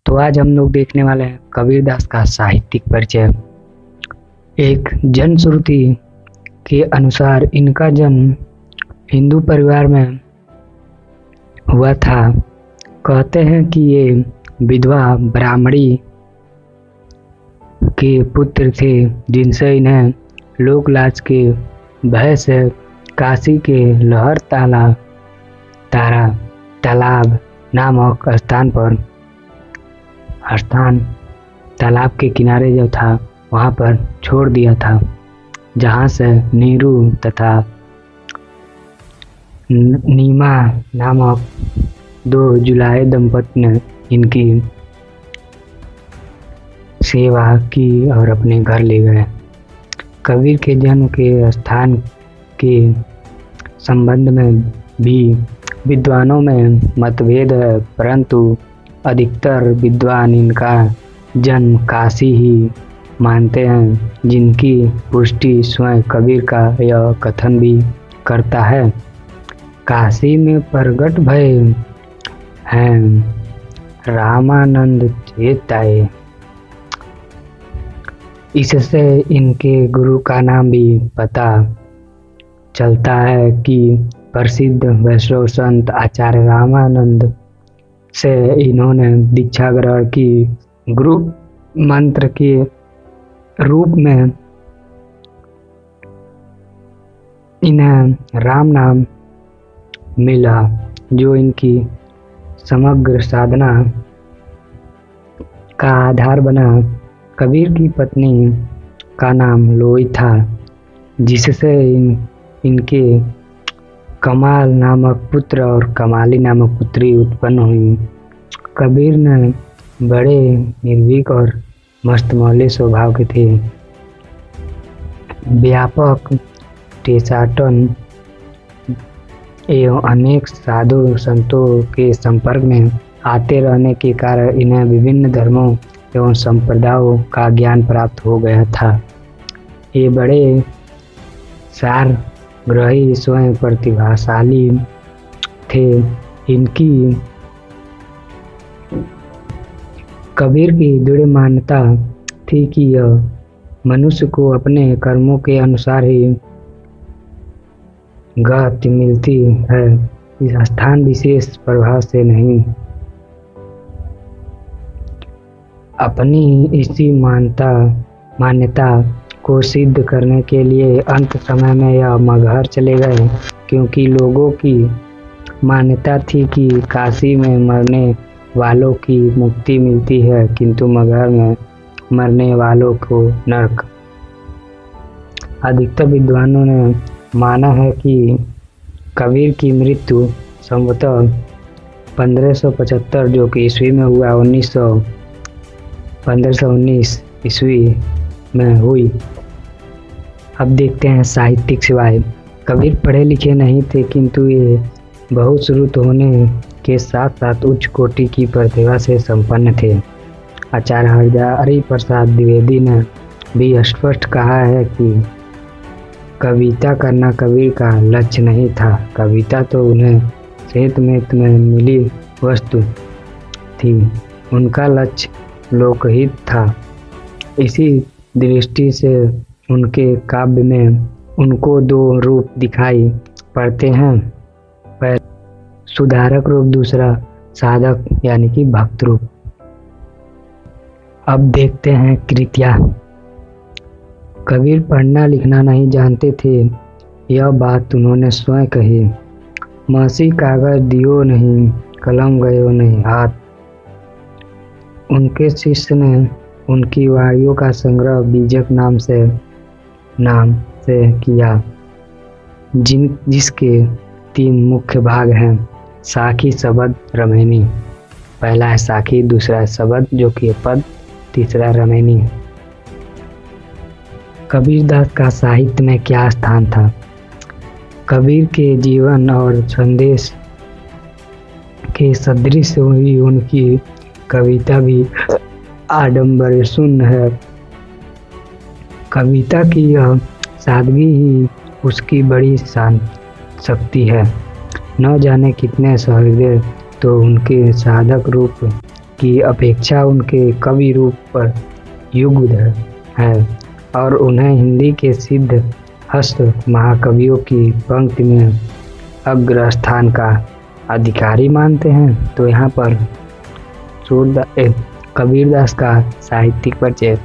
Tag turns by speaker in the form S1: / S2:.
S1: तो आज हम लोग देखने वाले हैं कबीरदास का साहित्यिक परिचय। एक जनश्रुति के अनुसार इनका जन्म हिंदू परिवार में हुआ था। कहते हैं कि ये विधवा ब्राह्मणी के पुत्र थे, जिनसे इन्हें लोकलाज के भय से काशी के लहर तालाब नामक तालाब के किनारे जो था वहाँ पर छोड़ दिया था, जहाँ से नीरू तथा नीमा नामक दो जुलाहे दंपति ने इनकी सेवा की और अपने घर ले गए। कबीर के जन्म के स्थान के संबंध में भी विद्वानों में मतभेद है, परंतु अधिकतर विद्वान इनका जन्म काशी ही मानते हैं, जिनकी पुष्टि स्वयं कबीर का यह कथन भी करता है। काशी में प्रगट भय हैं रामानंद चेताए। इससे इनके गुरु का नाम भी पता चलता है कि प्रसिद्ध वैष्णव संत आचार्य रामानंद से इन्होंने दीक्षा ग्रहण की। गुरु मंत्र के रूप में इन्हें राम नाम मिला, जो इनकी समग्र साधना का आधार बना। कबीर की पत्नी का नाम लोई था, जिससे इनके कमाल नामक पुत्र और कमाली नामक पुत्री उत्पन्न हुई। कबीर ने बड़े निर्भीक और मस्तमौले स्वभाव के थे। व्यापक देशाटन एवं अनेक साधु संतों के संपर्क में आते रहने के कारण इन्हें विभिन्न धर्मों एवं संप्रदायों का ज्ञान प्राप्त हो गया था। ये बड़े सारग्रही स्वयं प्रतिभाशाली थे। इनकी कबीर की दृढ़ मान्यता थी कि यह मनुष्य को अपने कर्मों के अनुसार ही गति मिलती है, इस स्थान विशेष प्रभाव से नहीं। अपनी इसी मान्यता को सिद्ध करने के लिए अंत समय में यह मगहर चले गए, क्योंकि लोगों की मान्यता थी कि काशी में मरने वालों की मुक्ति मिलती है, किंतु मगहर में मरने वालों को नरक। अधिकतर विद्वानों ने माना है कि कबीर की मृत्यु संवतः 1575 जो कि ईस्वी में हुआ 1519 ईस्वी में हुई। अब देखते हैं साहित्यिक सेवाएं। कबीर पढ़े लिखे नहीं थे, किंतु ये बहुत श्रुत होने के साथ साथ उच्च कोटि की प्रतिभा से संपन्न थे। आचार्य हरि प्रसाद द्विवेदी ने भी स्पष्ट कहा है कि कविता करना कबीर का लक्ष्य नहीं था। कविता तो उन्हें सेहत में मिली वस्तु थी, उनका लक्ष्य लोकहित था। इसी दृष्टि से उनके काव्य में उनको दो रूप दिखाई पड़ते हैं, पहला सुधारक रूप, दूसरा साधक यानी कि भक्त रूप। अब देखते हैं कृतियाँ। कबीर पढ़ना लिखना नहीं जानते थे, यह बात उन्होंने स्वयं कही। मासी कागज दियो नहीं, कलम गयो नहीं हाथ। उनके शिष्य ने उनकी वाणियों का संग्रह बीजक नाम से किया, जिसके 3 मुख्य भाग हैं, साखी, शबद, रमैनी। पहला है साखी, दूसरा है शबद जो कि पद, तीसरा रमैनी। कबीरदास का साहित्य में क्या स्थान था? कबीर के जीवन और संदेश के सदृश हुई उनकी कविता भी आडंबर शून्य है। कविता की यह सादगी ही उसकी बड़ी शक्ति है। न जाने कितने सहृदय तो उनके साधक रूप की अपेक्षा उनके कवि रूप पर युग्म है और उन्हें हिंदी के सिद्ध हस्त महाकवियों की पंक्ति में अग्र स्थान का अधिकारी मानते हैं। तो यहाँ पर कबीरदास का साहित्यिक परिचय